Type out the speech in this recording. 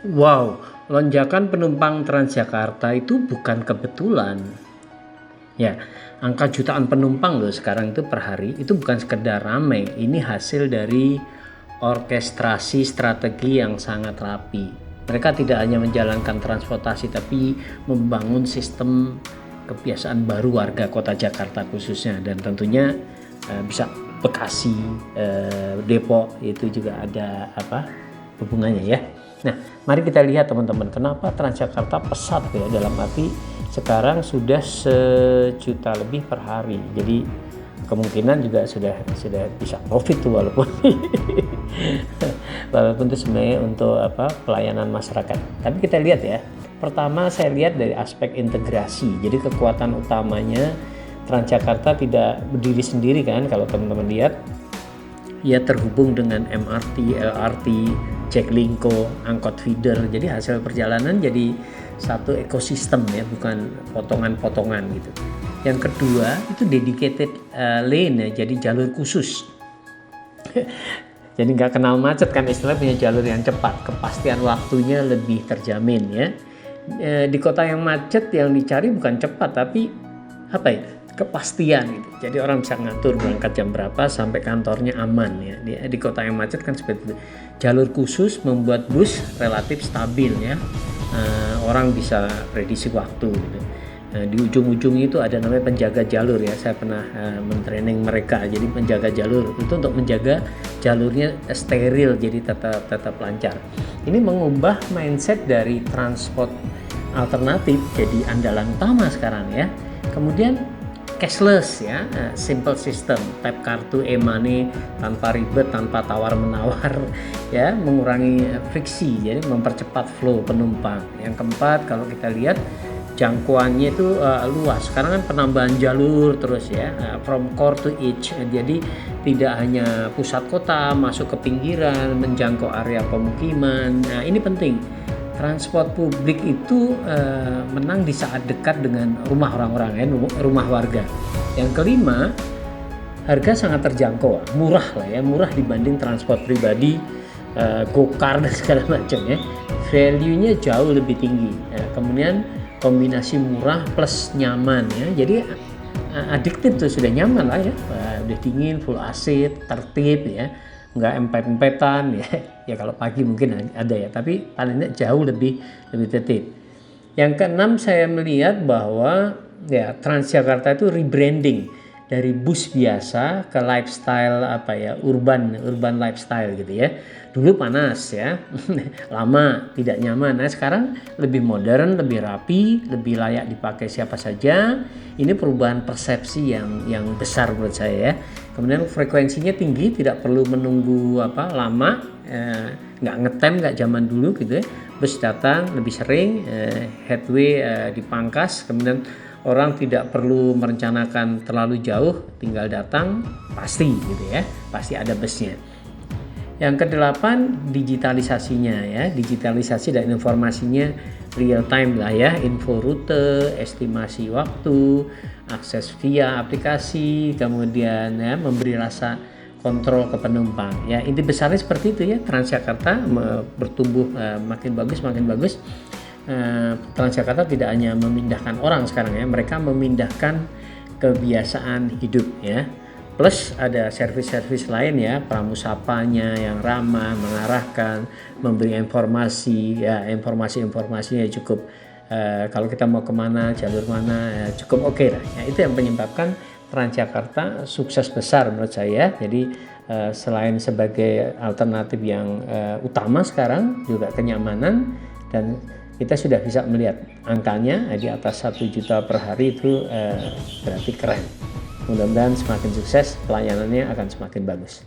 Wow, lonjakan penumpang Transjakarta itu bukan kebetulan. Ya, angka jutaan penumpang loh sekarang itu per hari, itu bukan sekedar ramai. Ini hasil dari orkestrasi strategi yang sangat rapi. Mereka tidak hanya menjalankan transportasi, tapi membangun sistem kebiasaan baru warga kota Jakarta khususnya. Dan tentunya bisa Bekasi, Depok, itu juga ada hubungannya ya. Nah, mari kita lihat teman-teman, kenapa Transjakarta pesat ya, dalam arti sekarang sudah 1 juta lebih per hari. Jadi kemungkinan juga sudah bisa profit tuh, walaupun walaupun itu sebenarnya untuk pelayanan masyarakat. Tapi kita lihat ya. Pertama saya lihat dari aspek integrasi. Jadi kekuatan utamanya Transjakarta tidak berdiri sendiri kan, kalau teman-teman lihat. Ia terhubung dengan MRT, LRT, Jaklingko, angkot feeder. Jadi hasil perjalanan jadi satu ekosistem ya, bukan potongan-potongan gitu. Yang kedua itu dedicated lane ya, jadi jalur khusus. Jadi nggak kenal macet kan, istilahnya punya jalur yang cepat, kepastian waktunya lebih terjamin ya. Di kota yang macet yang dicari bukan cepat, tapi kepastian gitu. Jadi orang bisa ngatur berangkat jam berapa sampai kantornya aman ya. Di kota yang macet kan seperti itu. Jalur khusus membuat bus relatif stabil ya. Orang bisa prediksi waktu gitu. Di ujung-ujung itu ada namanya penjaga jalur ya. Saya pernah mentraining mereka. Jadi penjaga jalur itu untuk menjaga jalurnya steril, jadi tetap lancar. Ini mengubah mindset dari transport alternatif jadi andalan utama sekarang ya. Kemudian cashless ya, simple system, tap kartu, e-money tanpa ribet, tanpa tawar-menawar ya, mengurangi friksi, jadi mempercepat flow penumpang. Yang keempat, kalau kita lihat jangkauannya itu luas. Sekarang kan penambahan jalur terus ya, from core to edge. Jadi tidak hanya pusat kota, masuk ke pinggiran, menjangkau area pemukiman. Nah, ini penting. Transport publik itu menang di saat dekat dengan rumah orang-orang ya, rumah warga. Yang kelima, harga sangat terjangkau, murah lah ya, murah dibanding transport pribadi, gokar dan segala macam ya. Value-nya jauh lebih tinggi. Ya. Kemudian kombinasi murah plus nyaman ya. Jadi adiktif tuh, sudah nyaman lah ya. Udah dingin, full AC, tertib ya. Nggak empet-empetan ya kalau pagi mungkin ada ya, tapi paling jauh lebih tertib. Yang keenam, saya melihat bahwa ya Transjakarta itu rebranding dari bus biasa ke lifestyle urban lifestyle gitu ya. Dulu panas ya, lama, tidak nyaman. Nah sekarang lebih modern, lebih rapi, lebih layak dipakai siapa saja. Ini perubahan persepsi yang besar menurut saya ya. Kemudian frekuensinya tinggi, tidak perlu menunggu lama, nggak ngetem, nggak zaman dulu gitu ya. Bus datang lebih sering, headway dipangkas, kemudian orang tidak perlu merencanakan terlalu jauh, tinggal datang pasti gitu ya, pasti ada busnya. Yang kedelapan, digitalisasinya ya, digitalisasi dan informasinya real time lah ya, info rute, estimasi waktu, akses via aplikasi, kemudian ya memberi rasa kontrol ke penumpang ya. Inti besarnya seperti itu ya, Transjakarta bertumbuh makin bagus. Transjakarta tidak hanya memindahkan orang sekarang ya, mereka memindahkan kebiasaan hidup ya. Plus ada servis-servis lain ya, pramusapanya yang ramah, mengarahkan, memberi informasi ya, informasinya cukup kalau kita mau kemana, jalur mana ya, cukup oke lah ya. Itu yang menyebabkan Transjakarta sukses besar menurut saya. Jadi selain sebagai alternatif yang utama sekarang, juga kenyamanan, dan kita sudah bisa melihat angkanya di atas 1 juta per hari, itu berarti keren. Mudah-mudahan semakin sukses, pelayanannya akan semakin bagus.